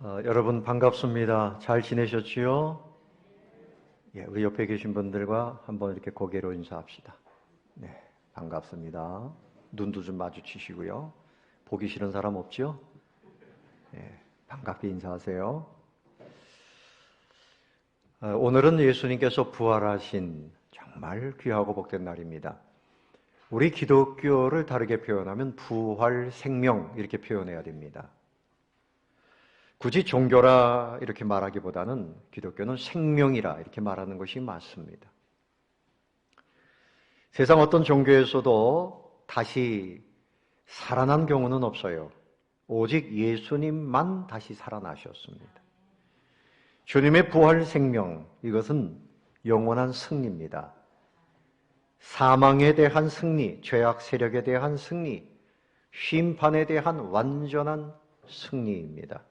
여러분 반갑습니다. 잘 지내셨지요? 예, 우리 옆에 계신 분들과 한번 이렇게 고개로 인사합시다. 네, 반갑습니다. 눈도 좀 마주치시고요. 보기 싫은 사람 없죠? 예, 반갑게 인사하세요. 오늘은 예수님께서 부활하신 정말 귀하고 복된 날입니다. 우리 기독교를 다르게 표현하면 부활 생명 이렇게 표현해야 됩니다. 굳이 종교라 이렇게 말하기보다는 기독교는 생명이라 이렇게 말하는 것이 맞습니다. 세상 어떤 종교에서도 다시 살아난 경우는 없어요. 오직 예수님만 다시 살아나셨습니다. 주님의 부활 생명, 이것은 영원한 승리입니다. 사망에 대한 승리, 죄악 세력에 대한 승리, 심판에 대한 완전한 승리입니다.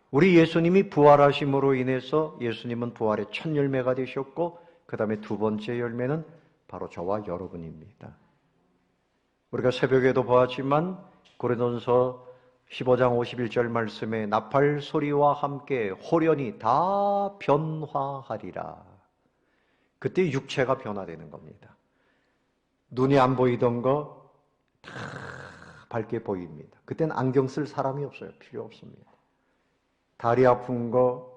우리 예수님이 부활하심으로 인해서 예수님은 부활의 첫 열매가 되셨고 그 다음에 두 번째 열매는 바로 저와 여러분입니다. 우리가 새벽에도 보았지만 고린도전서 15장 51절 말씀에 나팔 소리와 함께 호련히 다 변화하리라. 그때 육체가 변화되는 겁니다. 눈이 안 보이던 거 다 밝게 보입니다. 그때는 안경 쓸 사람이 없어요. 필요 없습니다. 다리 아픈 거,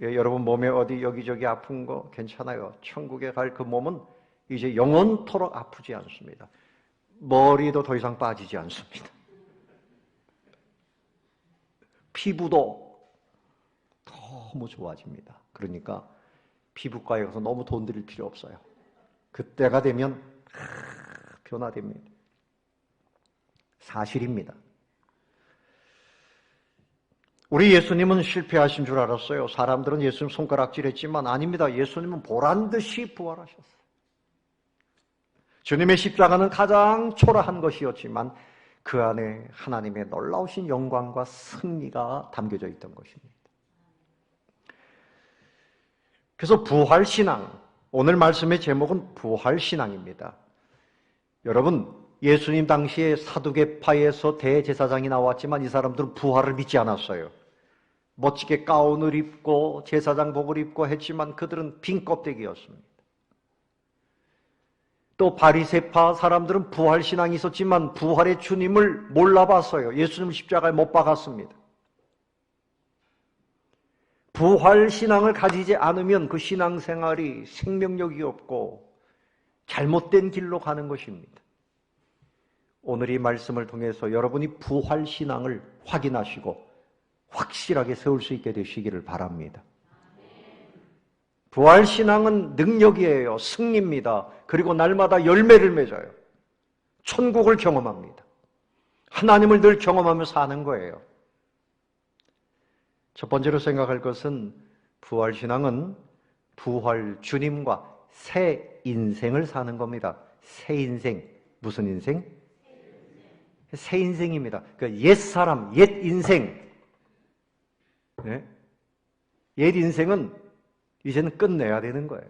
여러분 몸에 어디 여기저기 아픈 거 괜찮아요. 천국에 갈 그 몸은 이제 영원토록 아프지 않습니다. 머리도 더 이상 빠지지 않습니다. 피부도 너무 좋아집니다. 그러니까 피부과에 가서 너무 돈 들일 필요 없어요. 그때가 되면 변화됩니다. 사실입니다. 우리 예수님은 실패하신 줄 알았어요. 사람들은 예수님 손가락질했지만 아닙니다. 예수님은 보란듯이 부활하셨어요. 주님의 십자가는 가장 초라한 것이었지만 그 안에 하나님의 놀라우신 영광과 승리가 담겨져 있던 것입니다. 그래서 부활신앙, 오늘 말씀의 제목은 부활신앙입니다. 여러분, 예수님 당시에 사두개파에서 대제사장이 나왔지만 이 사람들은 부활을 믿지 않았어요. 멋지게 가운을 입고 제사장복을 입고 했지만 그들은 빈 껍데기였습니다. 또 바리새파 사람들은 부활신앙이 있었지만 부활의 주님을 몰라봤어요. 예수님을 십자가에 못 박았습니다. 부활신앙을 가지지 않으면 그 신앙생활이 생명력이 없고 잘못된 길로 가는 것입니다. 오늘 이 말씀을 통해서 여러분이 부활신앙을 확인하시고 확실하게 세울 수 있게 되시기를 바랍니다. 부활신앙은 능력이에요. 승리입니다. 그리고 날마다 열매를 맺어요. 천국을 경험합니다. 하나님을 늘 경험하며 사는 거예요. 첫 번째로 생각할 것은 부활신앙은 부활 주님과 새 인생을 사는 겁니다. 새 인생. 무슨 인생? 새 인생입니다. 그러니까 옛사람, 옛 인생. 네? 옛 인생은 이제는 끝내야 되는 거예요.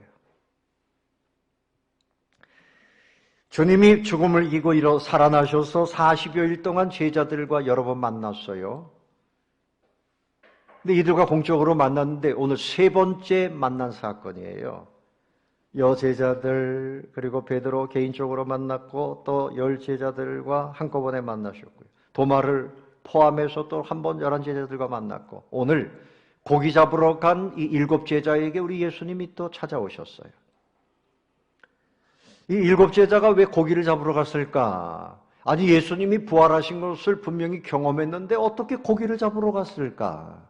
주님이 죽음을 이기고 살아나셔서 40여일 동안 제자들과 여러 번 만났어요. 근데 이들과 공적으로 만났는데 오늘 세 번째 만난 사건이에요. 여제자들 그리고 베드로 개인적으로 만났고 또 10제자들과 한꺼번에 만나셨고요. 도마를 포함해서 또 한 번 11제자들과 만났고 오늘 고기 잡으러 간 이 7제자에게 우리 예수님이 또 찾아오셨어요. 이 7제자가 왜 고기를 잡으러 갔을까? 아니 예수님이 부활하신 것을 분명히 경험했는데 어떻게 고기를 잡으러 갔을까?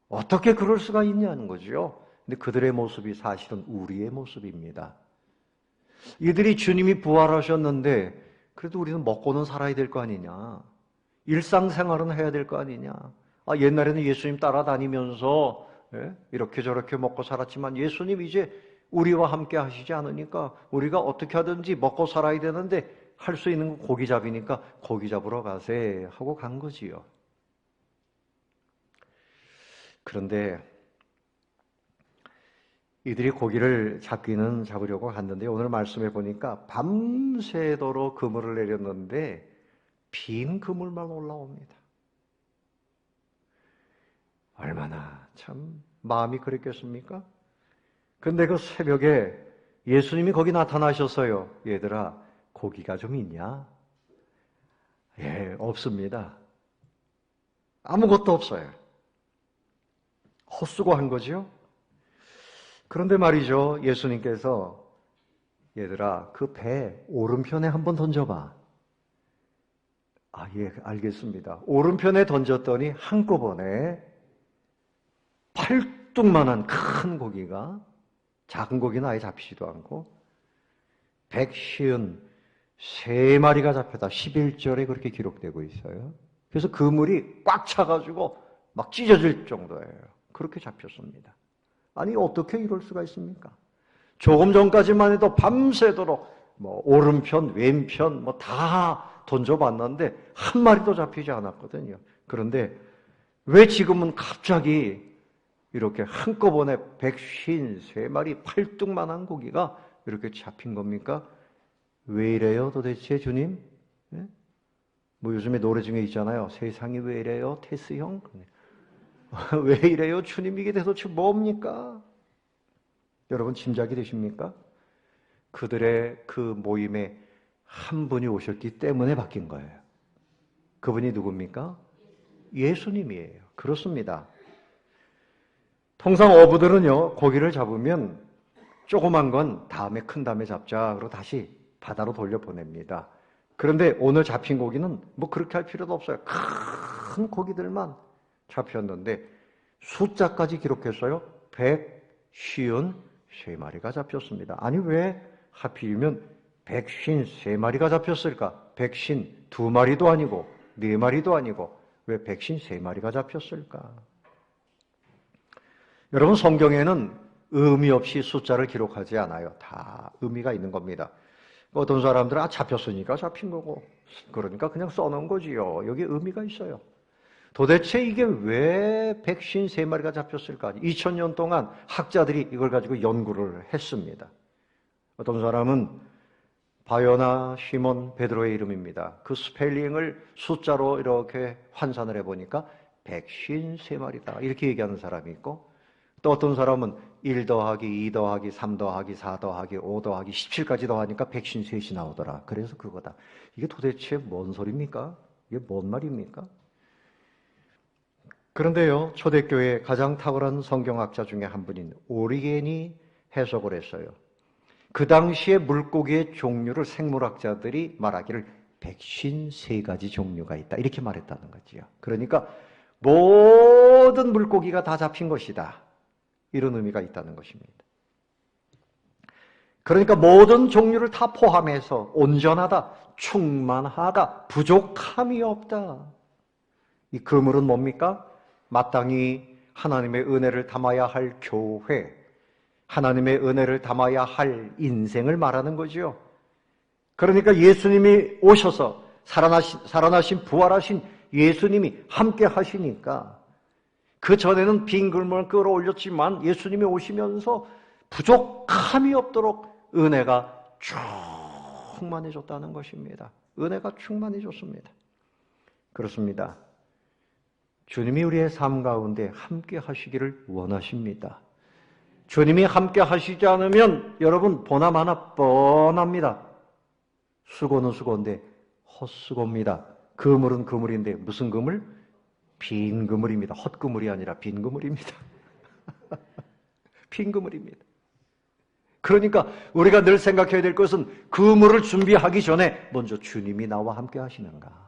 어떻게 그럴 수가 있냐는 거죠. 근데 그들의 모습이 사실은 우리의 모습입니다. 이들이 주님이 부활하셨는데 그래도 우리는 먹고는 살아야 될 거 아니냐. 일상생활은 해야 될 거 아니냐. 옛날에는 예수님 따라다니면서 이렇게 저렇게 먹고 살았지만 예수님 이제 우리와 함께 하시지 않으니까 우리가 어떻게 하든지 먹고 살아야 되는데 할 수 있는 건 고기 잡이니까 고기 잡으러 가세 하고 간 거지요. 그런데 이들이 고기를 잡으려고 갔는데 오늘 말씀해 보니까 밤새도록 그물을 내렸는데 빈 그물만 올라옵니다. 얼마나 참 마음이 그랬겠습니까? 근데 그 새벽에 예수님이 거기 나타나셨어요. 얘들아, 고기가 좀 있냐? 예, 없습니다. 아무것도 없어요. 헛수고한 거죠. 그런데 말이죠, 예수님께서 얘들아, 그 배 오른편에 한번 던져봐. 아, 예, 알겠습니다. 오른편에 던졌더니 한꺼번에 팔뚝만한 큰 고기가, 작은 고기는 아예 잡히지도 않고 153마리가 잡혔다. 11절에 그렇게 기록되고 있어요. 그래서 그물이 꽉 차가지고 막 찢어질 정도예요. 그렇게 잡혔습니다. 아니, 어떻게 이럴 수가 있습니까? 조금 전까지만 해도 밤새도록 오른편, 왼편 다 던져봤는데 한 마리도 잡히지 않았거든요. 그런데 왜 지금은 갑자기 이렇게 한꺼번에 153마리 팔뚝만한 고기가 이렇게 잡힌 겁니까? 왜 이래요 도대체 주님? 네? 요즘에 노래 중에 있잖아요. 세상이 왜 이래요 테스 형? 왜 이래요 주님? 이게 도대체 뭡니까? 여러분 짐작이 되십니까? 그들의 그 모임에 한 분이 오셨기 때문에 바뀐 거예요. 그분이 누굽니까? 예수님이에요. 그렇습니다. 통상 어부들은요, 고기를 잡으면 조그만 건 다음에 큰 다음에 잡자 그러고 다시 바다로 돌려보냅니다. 그런데 오늘 잡힌 고기는 그렇게 할 필요도 없어요. 큰 고기들만 잡혔는데 숫자까지 기록했어요. 153마리가 잡혔습니다. 아니, 왜 하필이면 153마리가 잡혔을까? 152마리도 아니고 4마리도 아니고 왜 153마리가 잡혔을까? 여러분, 성경에는 의미 없이 숫자를 기록하지 않아요. 다 의미가 있는 겁니다. 어떤 사람들은 잡혔으니까 잡힌 거고 그러니까 그냥 써놓은 거지요. 여기 의미가 있어요. 도대체 이게 왜 153마리가 잡혔을까? 2000년 동안 학자들이 이걸 가지고 연구를 했습니다. 어떤 사람은 바요나 시몬 베드로의 이름입니다. 그 스펠링을 숫자로 이렇게 환산을 해보니까 153마리다 이렇게 얘기하는 사람이 있고, 또 어떤 사람은 1 더하기 2 더하기 3 더하기 4 더하기 5 더하기 17까지 더하니까 153이 나오더라. 그래서 그거다. 이게 도대체 뭔 소리입니까? 이게 뭔 말입니까? 그런데요, 초대교회의 가장 탁월한 성경학자 중에 한 분인 오리겐이 해석을 했어요. 그 당시에 물고기의 종류를 생물학자들이 말하기를 153가지 종류가 있다 이렇게 말했다는 거지요. 그러니까 모든 물고기가 다 잡힌 것이다 이런 의미가 있다는 것입니다. 그러니까 모든 종류를 다 포함해서 온전하다, 충만하다, 부족함이 없다. 이 그물은 뭡니까? 마땅히 하나님의 은혜를 담아야 할 교회, 하나님의 은혜를 담아야 할 인생을 말하는 거죠. 그러니까 예수님이 오셔서 살아나신 부활하신 예수님이 함께 하시니까, 그 전에는 빈 그물을 끌어올렸지만 예수님이 오시면서 부족함이 없도록 은혜가 충만해졌다는 것입니다. 은혜가 충만해졌습니다. 그렇습니다. 주님이 우리의 삶 가운데 함께 하시기를 원하십니다. 주님이 함께 하시지 않으면 여러분 보나마나 뻔합니다. 수고는 수고인데 헛수고입니다. 그물은 그물인데 무슨 그물? 빈 그물입니다. 헛그물이 아니라 빈 그물입니다. 빈 그물입니다. 그러니까 우리가 늘 생각해야 될 것은 그물을 준비하기 전에 먼저 주님이 나와 함께 하시는가?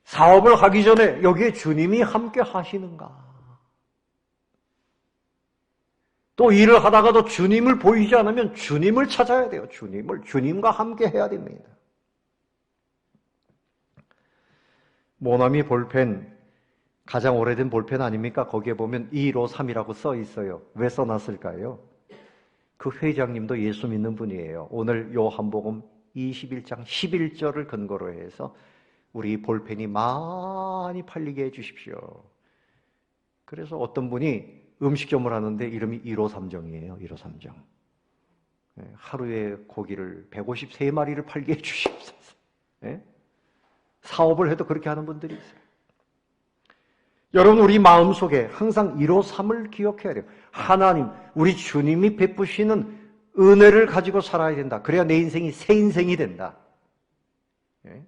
사업을 하기 전에 여기에 주님이 함께 하시는가? 또 일을 하다가도 주님을 보이지 않으면 주님을 찾아야 돼요. 주님과 함께 해야 됩니다. 모나미 볼펜, 가장 오래된 볼펜 아닙니까? 거기에 보면 253이라고 써 있어요. 왜 써놨을까요? 그 회장님도 예수 믿는 분이에요. 오늘 요한복음 21장 11절을 근거로 해서 우리 볼펜이 많이 팔리게 해주십시오. 그래서 어떤 분이 음식점을 하는데 이름이 153정이에요. 153정. 하루에 고기를 153마리를 팔게 해주십시오. 사업을 해도 그렇게 하는 분들이 있어요. 여러분, 우리 마음속에 항상 153을 기억해야 돼요. 하나님, 우리 주님이 베푸시는 은혜를 가지고 살아야 된다. 그래야 내 인생이 새 인생이 된다. 예?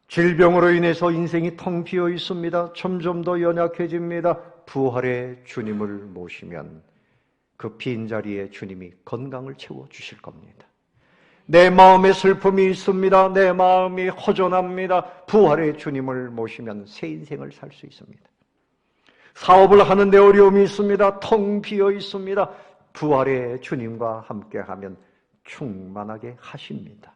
질병으로 인해서 인생이 텅 비어 있습니다. 점점 더 연약해집니다. 부활의 주님을 모시면 그 빈자리에 주님이 건강을 채워주실 겁니다. 내 마음에 슬픔이 있습니다. 내 마음이 허전합니다. 부활의 주님을 모시면 새 인생을 살 수 있습니다. 사업을 하는데 어려움이 있습니다. 텅 비어 있습니다. 부활의 주님과 함께하면 충만하게 하십니다.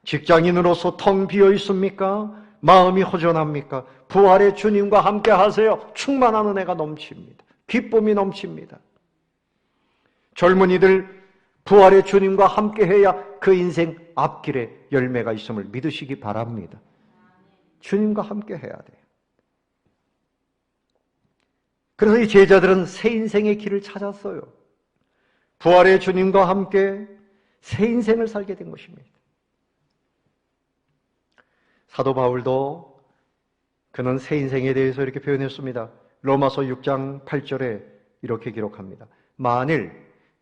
직장인으로서 텅 비어 있습니까? 마음이 허전합니까? 부활의 주님과 함께 하세요. 충만한 은혜가 넘칩니다. 기쁨이 넘칩니다. 젊은이들, 부활의 주님과 함께 해야 그 인생 앞길에 열매가 있음을 믿으시기 바랍니다. 주님과 함께 해야 돼요. 그래서 이 제자들은 새 인생의 길을 찾았어요. 부활의 주님과 함께 새 인생을 살게 된 것입니다. 사도 바울도 그는 새 인생에 대해서 이렇게 표현했습니다. 로마서 6장 8절에 이렇게 기록합니다. 만일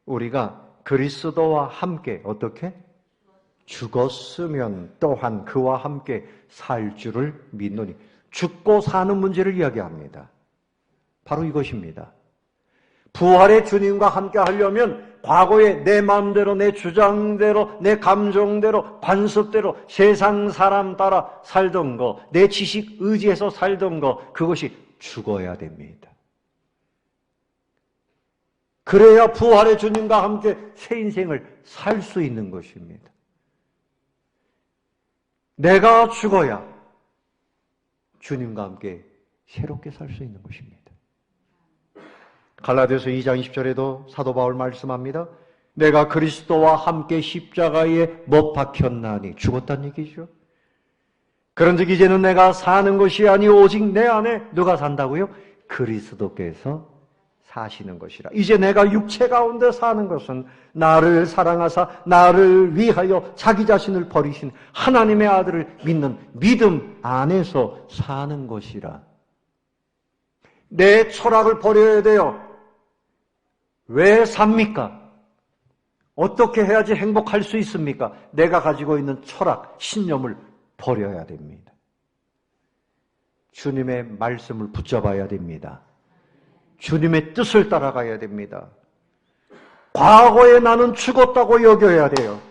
우리가 그리스도와 함께 어떻게? 죽었으면 또한 그와 함께 살 줄을 믿노니. 죽고 사는 문제를 이야기합니다. 바로 이것입니다. 부활의 주님과 함께 하려면 과거에 내 마음대로, 내 주장대로, 내 감정대로, 관습대로 세상 사람 따라 살던 거, 내 지식 의지해서 살던 거, 그것이 죽어야 됩니다. 그래야 부활의 주님과 함께 새 인생을 살 수 있는 것입니다. 내가 죽어야 주님과 함께 새롭게 살 수 있는 것입니다. 갈라디아서 2장 20절에도 사도 바울 말씀합니다. 내가 그리스도와 함께 십자가에 못 박혔나니, 죽었다는 얘기죠. 그런즉 이제는 내가 사는 것이 아니 오직 내 안에 누가 산다고요? 그리스도께서 사시는 것이라. 이제 내가 육체 가운데 사는 것은 나를 사랑하사 나를 위하여 자기 자신을 버리신 하나님의 아들을 믿는 믿음 안에서 사는 것이라. 내 철학을 버려야 돼요. 왜 삽니까? 어떻게 해야지 행복할 수 있습니까? 내가 가지고 있는 철학, 신념을 버려야 됩니다. 주님의 말씀을 붙잡아야 됩니다. 주님의 뜻을 따라가야 됩니다. 과거에 나는 죽었다고 여겨야 돼요.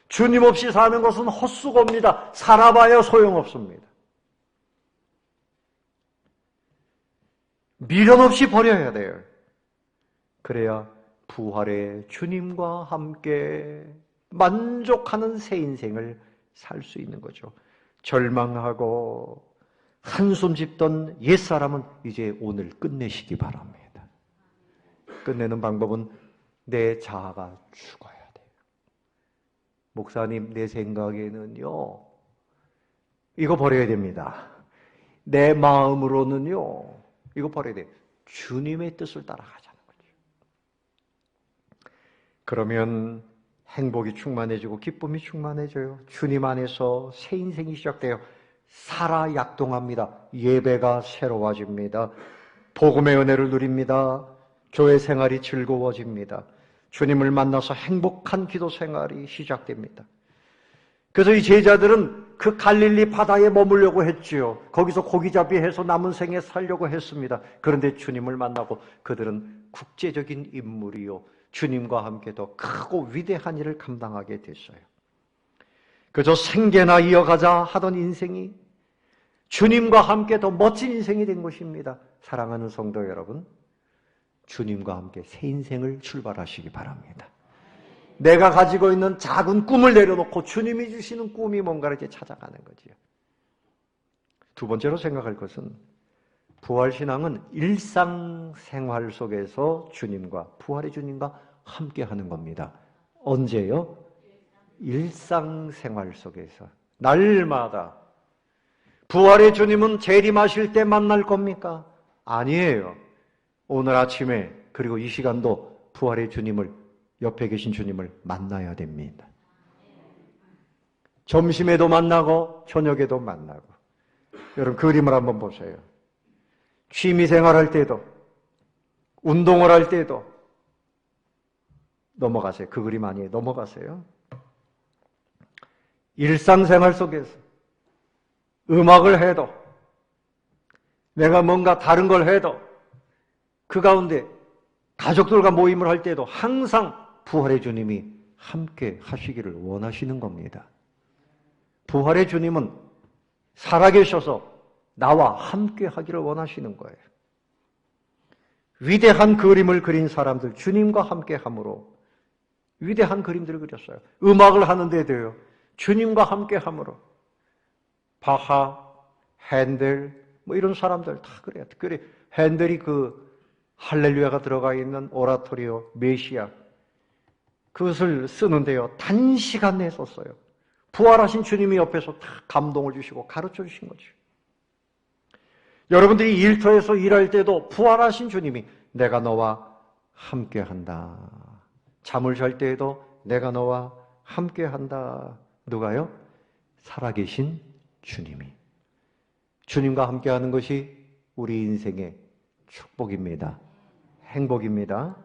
주님 없이 사는 것은 헛수고입니다. 살아봐야 소용없습니다. 미련 없이 버려야 돼요. 그래야 부활의 주님과 함께 만족하는 새 인생을 살 수 있는 거죠. 절망하고 한숨 짓던 옛사람은 이제 오늘 끝내시기 바랍니다. 끝내는 방법은 내 자아가 죽어야 돼요. 목사님, 내 생각에는요, 이거 버려야 됩니다. 내 마음으로는요, 이거 버려야 돼요. 주님의 뜻을 따라가자는 거죠. 그러면 행복이 충만해지고 기쁨이 충만해져요. 주님 안에서 새 인생이 시작돼요. 살아 약동합니다. 예배가 새로워집니다. 복음의 은혜를 누립니다. 교회 생활이 즐거워집니다. 주님을 만나서 행복한 기도 생활이 시작됩니다. 그래서 이 제자들은 그 갈릴리 바다에 머물려고 했지요. 거기서 고기잡이 해서 남은 생에 살려고 했습니다. 그런데 주님을 만나고 그들은 국제적인 인물이요, 주님과 함께 더 크고 위대한 일을 감당하게 됐어요. 그저 생계나 이어가자 하던 인생이 주님과 함께 더 멋진 인생이 된 것입니다. 사랑하는 성도 여러분, 주님과 함께 새 인생을 출발하시기 바랍니다. 내가 가지고 있는 작은 꿈을 내려놓고 주님이 주시는 꿈이 뭔가를 이제 찾아가는 거지요. 두 번째로 생각할 것은 부활신앙은 일상생활 속에서 주님과, 부활의 주님과 함께하는 겁니다. 언제요? 일상생활 속에서. 날마다. 부활의 주님은 재림하실 때 만날 겁니까? 아니에요. 오늘 아침에 그리고 이 시간도 부활의 주님을, 옆에 계신 주님을 만나야 됩니다. 점심에도 만나고 저녁에도 만나고. 여러분, 그림을 한번 보세요. 취미생활할 때도, 운동을 할 때도 넘어가세요. 그 그림 아니에요. 넘어가세요. 일상생활 속에서 음악을 해도, 내가 뭔가 다른 걸 해도, 그 가운데 가족들과 모임을 할 때도 항상 부활의 주님이 함께 하시기를 원하시는 겁니다. 부활의 주님은 살아계셔서 나와 함께 하기를 원하시는 거예요. 위대한 그림을 그린 사람들, 주님과 함께 함으로 위대한 그림들을 그렸어요. 음악을 하는데도요, 주님과 함께 함으로. 바하, 핸델, 뭐 이런 사람들 다 그래요. 특별히 핸델이 그 할렐루야가 들어가 있는 오라토리오 메시아, 그것을 쓰는데요, 단시간 내에 썼어요. 부활하신 주님이 옆에서 다 감동을 주시고 가르쳐 주신 거죠. 여러분들이 일터에서 일할 때도 부활하신 주님이 내가 너와 함께한다. 잠을 잘 때에도 내가 너와 함께한다. 누가요? 살아계신 주님이. 주님과 함께하는 것이 우리 인생의 축복입니다. 행복입니다.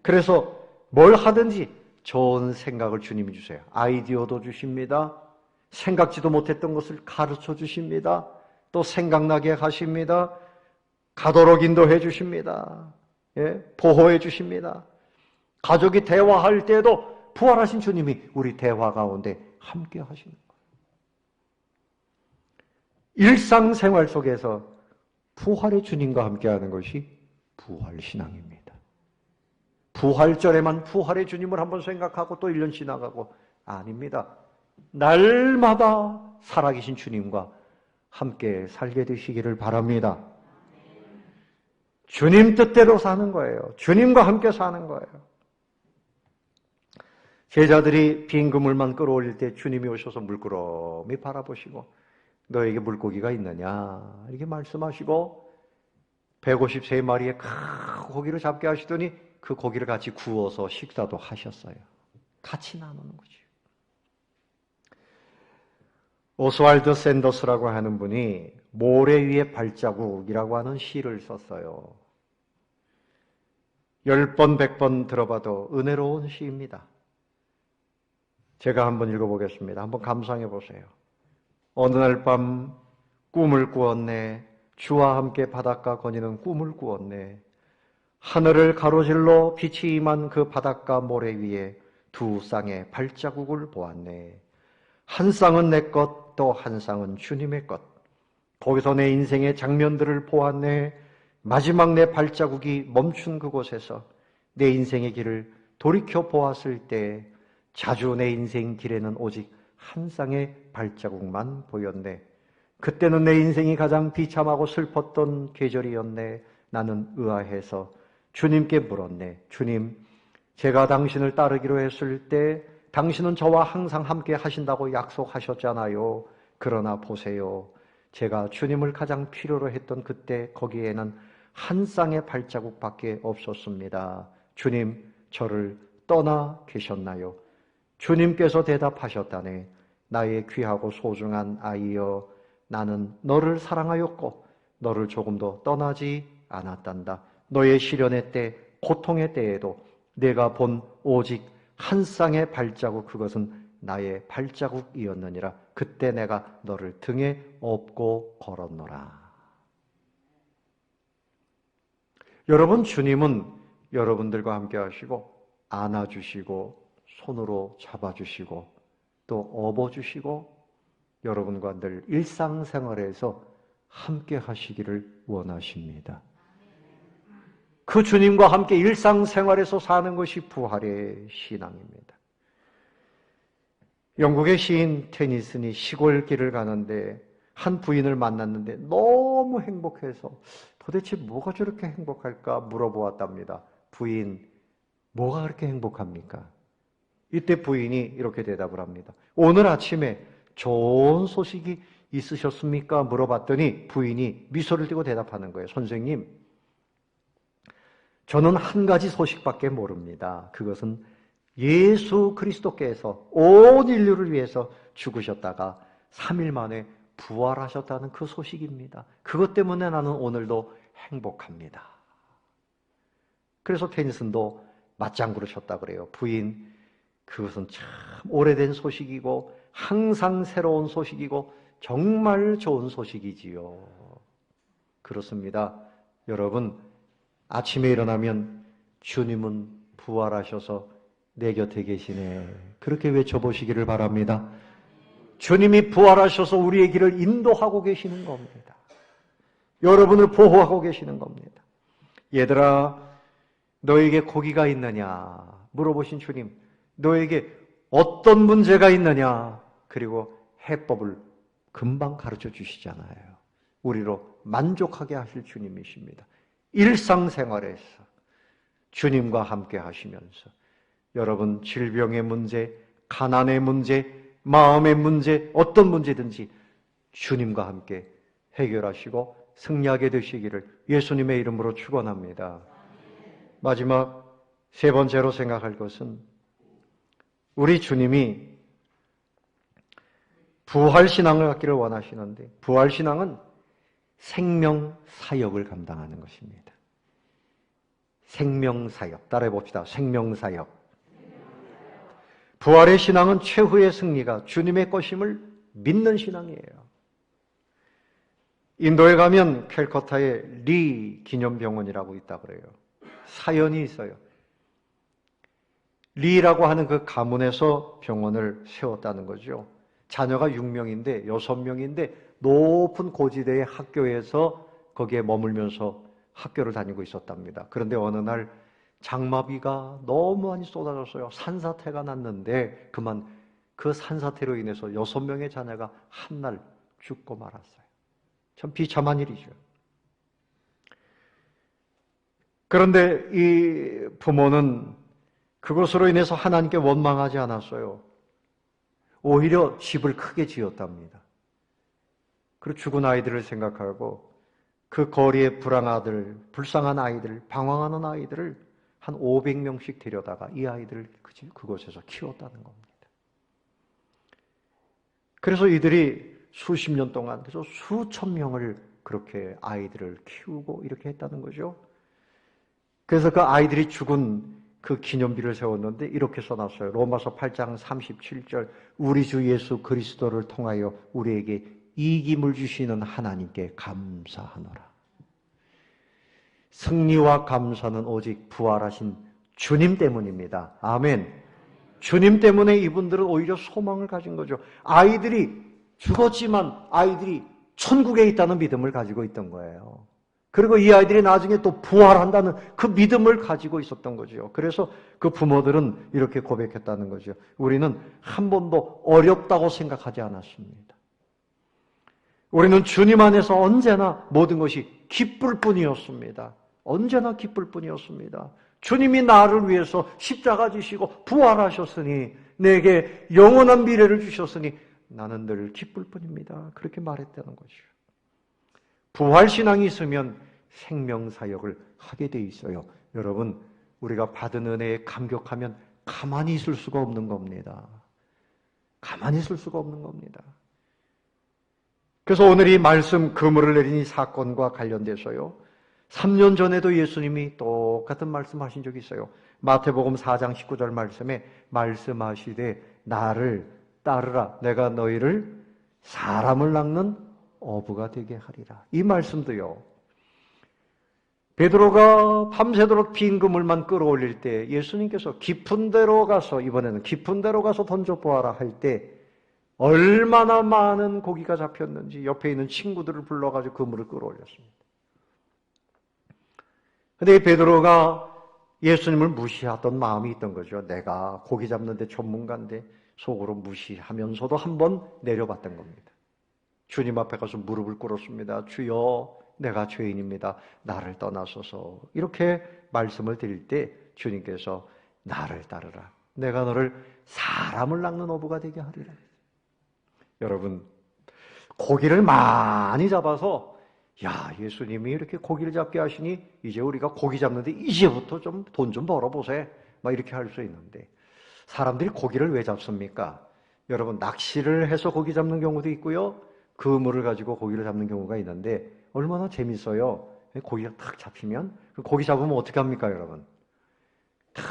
그래서 뭘 하든지 좋은 생각을 주님이 주세요. 아이디어도 주십니다. 생각지도 못했던 것을 가르쳐 주십니다. 또 생각나게 하십니다. 가도록 인도해 주십니다. 예? 보호해 주십니다. 가족이 대화할 때도 부활하신 주님이 우리 대화 가운데 함께 하시는 거예요. 일상생활 속에서 부활의 주님과 함께하는 것이 부활신앙입니다. 부활절에만 부활의 주님을 한번 생각하고 또 1년 지나가고, 아닙니다. 날마다 살아계신 주님과 함께 살게 되시기를 바랍니다. 주님 뜻대로 사는 거예요. 주님과 함께 사는 거예요. 제자들이 빈 그물만 끌어올릴 때 주님이 오셔서 물끄러미 바라보시고 너에게 물고기가 있느냐 이렇게 말씀하시고 153마리의 큰 고기를 잡게 하시더니 그 고기를 같이 구워서 식사도 하셨어요. 같이 나누는 거죠. 오스왈드 샌더스라고 하는 분이 모래 위의 발자국이라고 하는 시를 썼어요. 10번, 100번 들어봐도 은혜로운 시입니다. 제가 한번 읽어보겠습니다. 한번 감상해 보세요. 어느 날 밤 꿈을 꾸었네. 주와 함께 바닷가 거니는 꿈을 꾸었네. 하늘을 가로질러 빛이 임한 그 바닷가 모래 위에 두 쌍의 발자국을 보았네. 한 쌍은 내 것, 또 한 쌍은 주님의 것. 거기서 내 인생의 장면들을 보았네. 마지막 내 발자국이 멈춘 그곳에서 내 인생의 길을 돌이켜 보았을 때 자주 내 인생 길에는 오직 한 쌍의 발자국만 보였네. 그때는 내 인생이 가장 비참하고 슬펐던 계절이었네. 나는 의아해서 주님께 물었네. 주님, 제가 당신을 따르기로 했을 때 당신은 저와 항상 함께 하신다고 약속하셨잖아요. 그러나 보세요. 제가 주님을 가장 필요로 했던 그때 거기에는 한 쌍의 발자국밖에 없었습니다. 주님, 저를 떠나 계셨나요? 주님께서 대답하셨다네. 나의 귀하고 소중한 아이여, 나는 너를 사랑하였고 너를 조금도 떠나지 않았단다. 너의 시련의 때, 고통의 때에도 내가 본 오직 한 쌍의 발자국, 그것은 나의 발자국이었느니라. 그때 내가 너를 등에 업고 걸었노라. 여러분, 주님은 여러분들과 함께 하시고 안아주시고 손으로 잡아주시고 또 업어주시고 여러분과 늘 일상생활에서 함께 하시기를 원하십니다. 그 주님과 함께 일상생활에서 사는 것이 부활의 신앙입니다. 영국의 시인 테니슨이 시골 길을 가는데 한 부인을 만났는데 너무 행복해서 도대체 뭐가 저렇게 행복할까 물어보았답니다. 부인, 뭐가 그렇게 행복합니까? 이때 부인이 이렇게 대답을 합니다. 오늘 아침에 좋은 소식이 있으셨습니까? 물어봤더니 부인이 미소를 띠고 대답하는 거예요. 선생님, 저는 한 가지 소식밖에 모릅니다. 그것은 예수 그리스도께서 온 인류를 위해서 죽으셨다가 3일 만에 부활하셨다는 그 소식입니다. 그것 때문에 나는 오늘도 행복합니다. 그래서 테니슨도 맞장구를 쳤다 그래요. 부인, 그것은 참 오래된 소식이고 항상 새로운 소식이고 정말 좋은 소식이지요. 그렇습니다. 여러분, 아침에 일어나면 주님은 부활하셔서 내 곁에 계시네. 그렇게 외쳐보시기를 바랍니다. 주님이 부활하셔서 우리의 길을 인도하고 계시는 겁니다. 여러분을 보호하고 계시는 겁니다. 얘들아, 너에게 고기가 있느냐? 물어보신 주님, 너에게 어떤 문제가 있느냐? 그리고 해법을 금방 가르쳐 주시잖아요. 우리로 만족하게 하실 주님이십니다. 일상생활에서 주님과 함께 하시면서 여러분 질병의 문제, 가난의 문제, 마음의 문제, 어떤 문제든지 주님과 함께 해결하시고 승리하게 되시기를 예수님의 이름으로 축원합니다. 마지막 세 번째로 생각할 것은 우리 주님이 부활신앙을 갖기를 원하시는데 부활신앙은 생명사역을 감당하는 것입니다. 생명사역, 따라해 봅시다. 생명사역. 부활의 신앙은 최후의 승리가 주님의 것임을 믿는 신앙이에요. 인도에 가면 캘커타에 리 기념병원이라고 있다고 그래요. 사연이 있어요. 리라고 하는 그 가문에서 병원을 세웠다는 거죠. 자녀가 6명인데 6명인데 높은 고지대의 학교에서 거기에 머물면서 학교를 다니고 있었답니다. 그런데 어느 날 장마비가 너무 많이 쏟아졌어요. 산사태가 났는데 그만 그 산사태로 인해서 6명의 자녀가 한 날 죽고 말았어요. 참 비참한 일이죠. 그런데 이 부모는 그것으로 인해서 하나님께 원망하지 않았어요. 오히려 집을 크게 지었답니다. 그리고 죽은 아이들을 생각하고 그 거리의 불쌍한 아이들, 방황하는 아이들을 한 500명씩 데려다가 이 아이들을 그곳에서 키웠다는 겁니다. 그래서 이들이 수십 년 동안 그래서 수천 명을 그렇게 아이들을 키우고 이렇게 했다는 거죠. 그래서 그 아이들이 죽은 그 기념비를 세웠는데 이렇게 써놨어요. 로마서 8장 37절 우리 주 예수 그리스도를 통하여 우리에게 이김을 주시는 하나님께 감사하노라. 승리와 감사는 오직 부활하신 주님 때문입니다. 아멘. 주님 때문에 이분들은 오히려 소망을 가진 거죠. 아이들이 죽었지만 아이들이 천국에 있다는 믿음을 가지고 있던 거예요. 그리고 이 아이들이 나중에 또 부활한다는 그 믿음을 가지고 있었던 거죠. 그래서 그 부모들은 이렇게 고백했다는 거죠. 우리는 한 번도 어렵다고 생각하지 않았습니다. 우리는 주님 안에서 언제나 모든 것이 기쁠 뿐이었습니다. 언제나 기쁠 뿐이었습니다. 주님이 나를 위해서 십자가 지시고 부활하셨으니 내게 영원한 미래를 주셨으니 나는 늘 기쁠 뿐입니다. 그렇게 말했다는 거죠. 부활신앙이 있으면 생명사역을 하게 돼 있어요. 여러분, 우리가 받은 은혜에 감격하면 가만히 있을 수가 없는 겁니다. 가만히 있을 수가 없는 겁니다. 그래서 오늘 이 말씀, 그물을 내린 이 사건과 관련돼서요. 3년 전에도 예수님이 똑같은 말씀하신 적이 있어요. 마태복음 4장 19절 말씀에 말씀하시되 나를 따르라. 내가 너희를 사람을 낚는 어부가 되게 하리라. 이 말씀도요. 베드로가 밤새도록 빈 그물만 끌어올릴 때 예수님께서 깊은 데로 가서 이번에는 깊은 데로 가서 던져보아라 할 때 얼마나 많은 고기가 잡혔는지 옆에 있는 친구들을 불러가지고 그물을 끌어올렸습니다. 그런데 베드로가 예수님을 무시하던 마음이 있던 거죠. 내가 고기 잡는 데 전문가인데 속으로 무시하면서도 한번 내려봤던 겁니다. 주님 앞에 가서 무릎을 꿇었습니다. 주여, 내가 죄인입니다. 나를 떠나소서. 이렇게 말씀을 드릴 때 주님께서 나를 따르라. 내가 너를 사람을 낚는 어부가 되게 하리라. 여러분, 고기를 많이 잡아서 야, 예수님이 이렇게 고기를 잡게 하시니 이제 우리가 고기 잡는데 이제부터 좀 돈 좀 벌어보세. 막 이렇게 할 수 있는데 사람들이 고기를 왜 잡습니까? 여러분, 낚시를 해서 고기 잡는 경우도 있고요. 그물을 가지고 고기를 잡는 경우가 있는데 얼마나 재밌어요. 고기가 탁 잡히면 그 고기 잡으면 어떻게 합니까, 여러분? 탁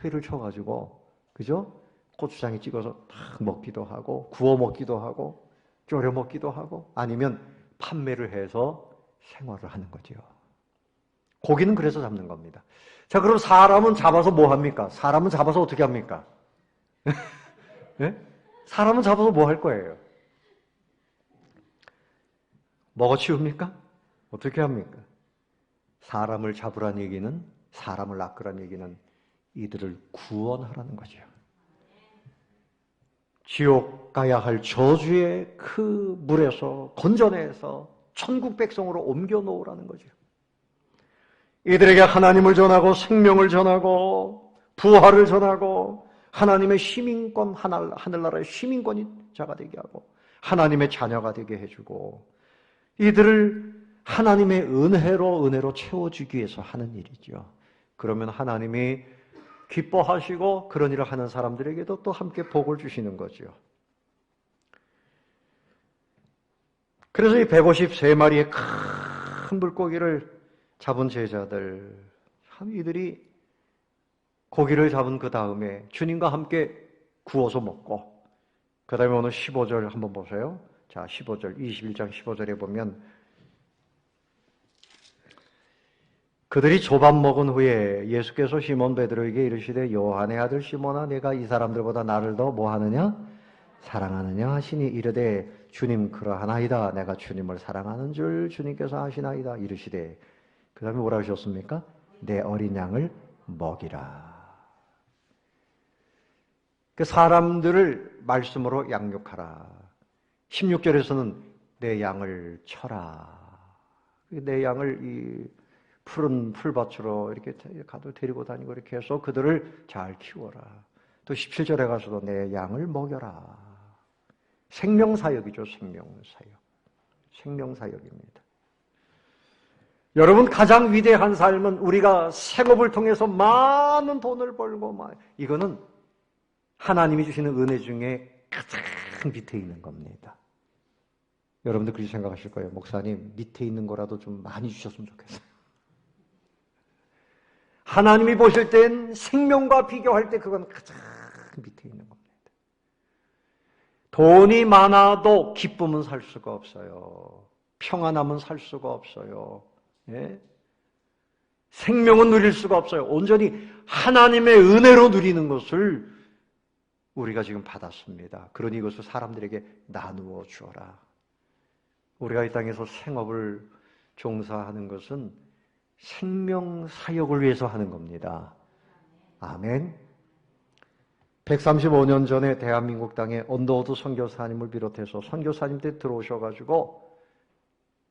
회를 쳐가지고 그죠? 고추장에 찍어서 탁 먹기도 하고 구워 먹기도 하고 졸여 먹기도 하고 아니면 판매를 해서 생활을 하는 거죠. 고기는 그래서 잡는 겁니다. 자, 그럼 사람은 잡아서 뭐 합니까? 사람은 잡아서 어떻게 합니까? 네? 사람은 잡아서 뭐 할 거예요? 먹어치웁니까? 어떻게 합니까? 사람을 잡으란 얘기는, 사람을 낚으란 얘기는 이들을 구원하라는 거죠. 지옥 가야 할 저주의 그 물에서 건져내서 천국 백성으로 옮겨 놓으라는 거죠. 이들에게 하나님을 전하고 생명을 전하고 부활을 전하고 하나님의 시민권, 하늘나라의 시민권이 자가 되게 하고 하나님의 자녀가 되게 해주고 이들을 하나님의 은혜로 채워주기 위해서 하는 일이죠. 그러면 하나님이 기뻐하시고 그런 일을 하는 사람들에게도 또 함께 복을 주시는 거죠. 그래서 이 153마리의 큰 물고기를 잡은 제자들, 참 이들이 고기를 잡은 그 다음에 주님과 함께 구워서 먹고 그 다음에 오늘 15절 한번 보세요. 자, 15절, 21장 15절에 보면 그들이 조밥 먹은 후에 예수께서 시몬 베드로에게 이르시되 요한의 아들 시몬아 내가 이 사람들보다 나를 더 뭐하느냐? 사랑하느냐 하시니 이르되 주님 그러하나이다. 내가 주님을 사랑하는 줄 주님께서 아시나이다. 이르시되 그 다음에 뭐라 하셨습니까? 내 어린 양을 먹이라. 그 사람들을 말씀으로 양육하라. 16절에서는 내 양을 쳐라. 내 양을 이 푸른 풀밭으로 이렇게 가도 데리고 다니고 이렇게 해서 그들을 잘 키워라. 또 17절에 가서도 내 양을 먹여라. 생명사역이죠. 생명사역. 생명사역입니다. 여러분 가장 위대한 삶은 우리가 생업을 통해서 많은 돈을 벌고 이거는 하나님이 주시는 은혜 중에 가장 밑에 있는 겁니다. 여러분들 그렇게 생각하실 거예요. 목사님 밑에 있는 거라도 좀 많이 주셨으면 좋겠어요. 하나님이 보실 땐 생명과 비교할 때 그건 가장 밑에 있는 겁니다. 돈이 많아도 기쁨은 살 수가 없어요. 평안함은 살 수가 없어요. 예? 생명은 누릴 수가 없어요. 온전히 하나님의 은혜로 누리는 것을 우리가 지금 받았습니다. 그러니 이것을 사람들에게 나누어 주어라. 우리가 이 땅에서 생업을 종사하는 것은 생명 사역을 위해서 하는 겁니다. 아멘. 135년 전에 대한민국 땅에 언더우드 선교사님을 비롯해서 선교사님들이 들어오셔가지고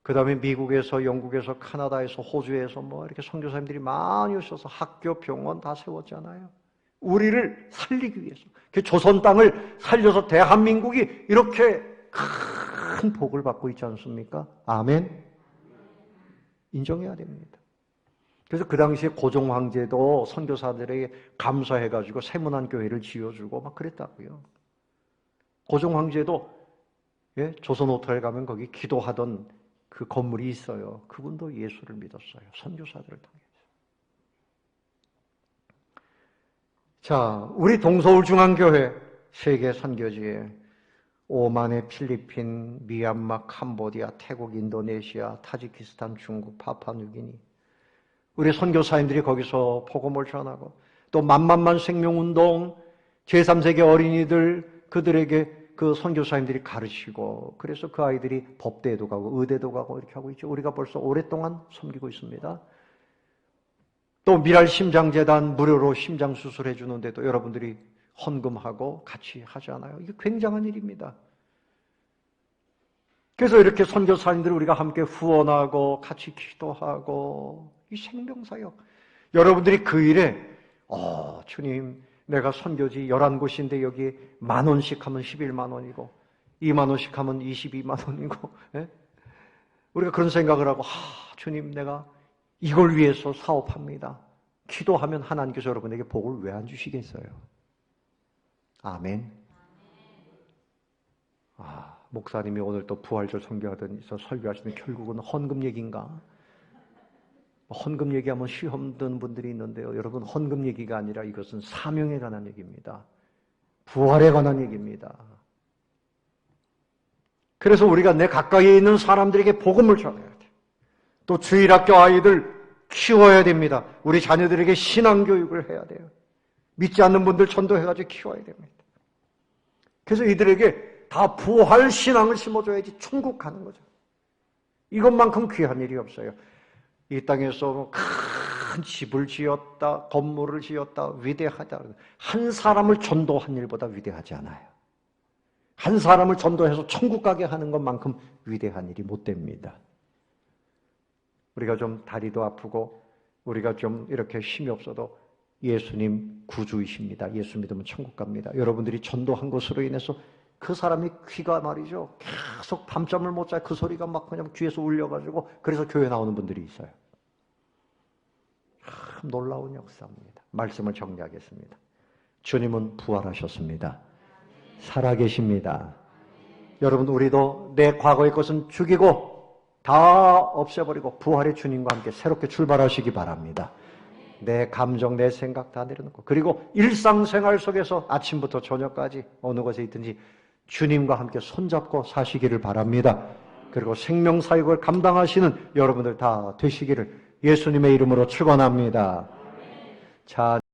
그 다음에 미국에서, 영국에서, 카나다에서, 호주에서 뭐 이렇게 선교사님들이 많이 오셔서 학교, 병원 다 세웠잖아요. 우리를 살리기 위해서. 그 조선 땅을 살려서 대한민국이 이렇게 큰 복을 받고 있지 않습니까? 아멘. 인정해야 됩니다. 그래서 그 당시에 고종 황제도 선교사들에게 감사해가지고 세문안 교회를 지어주고 막 그랬다고요. 고종 황제도 예? 조선 호텔 가면 거기 기도하던 그 건물이 있어요. 그분도 예수를 믿었어요. 선교사들을 통해서. 자, 우리 동서울중앙교회 세계 선교지에 오만의 필리핀, 미얀마, 캄보디아, 태국, 인도네시아, 타지키스탄, 중국, 파푸아뉴기니 우리 선교사님들이 거기서 복음을 전하고 또 만만만 생명운동, 제3세계 어린이들 그들에게 그 선교사님들이 가르치고 그래서 그 아이들이 법대에도 가고 의대도 가고 이렇게 하고 있죠. 우리가 벌써 오랫동안 섬기고 있습니다. 또 미랄심장재단 무료로 심장 수술해 주는데도 여러분들이 헌금하고 같이 하잖아요. 이게 굉장한 일입니다. 그래서 이렇게 선교사님들 우리가 함께 후원하고 같이 기도하고 이 생명사역 여러분들이 그 일에 주님 내가 선교지 11곳인데 여기 10,000원씩 하면 11만 원이고 2만 원씩 하면 22만 원이고 예? 우리가 그런 생각을 하고 주님 내가 이걸 위해서 사업합니다. 기도하면 하나님께서 여러분에게 복을 왜 안 주시겠어요? 아멘. 목사님이 오늘 또 부활절 설교하시는 결국은 헌금 얘기인가? 헌금 얘기하면 시험 드는 분들이 있는데요. 여러분, 헌금 얘기가 아니라 이것은 사명에 관한 얘기입니다. 부활에 관한 얘기입니다. 그래서 우리가 내 가까이에 있는 사람들에게 복음을 전해야 돼요. 또 주일학교 아이들 키워야 됩니다. 우리 자녀들에게 신앙교육을 해야 돼요. 믿지 않는 분들 전도해가지고 키워야 됩니다. 그래서 이들에게 다 부활 신앙을 심어줘야지 천국 가는 거죠. 이것만큼 귀한 일이 없어요. 이 땅에서 큰 집을 지었다, 건물을 지었다, 위대하다. 한 사람을 전도한 일보다 위대하지 않아요. 한 사람을 전도해서 천국 가게 하는 것만큼 위대한 일이 못 됩니다. 우리가 좀 다리도 아프고 우리가 좀 이렇게 힘이 없어도 예수님 구주이십니다. 예수 믿으면 천국 갑니다. 여러분들이 전도한 것으로 인해서 그 사람이 귀가 말이죠. 계속 밤잠을 못 자요. 그 소리가 막 그냥 귀에서 울려가지고 그래서 교회 나오는 분들이 있어요. 참 놀라운 역사입니다. 말씀을 정리하겠습니다. 주님은 부활하셨습니다. 살아계십니다. 여러분, 우리도 내 과거의 것은 죽이고 다 없애버리고 부활의 주님과 함께 새롭게 출발하시기 바랍니다. 내 감정, 내 생각 다 내려놓고, 그리고 일상생활 속에서 아침부터 저녁까지 어느 곳에 있든지 주님과 함께 손잡고 사시기를 바랍니다. 그리고 생명사역을 감당하시는 여러분들 다 되시기를 예수님의 이름으로 축원합니다. 자.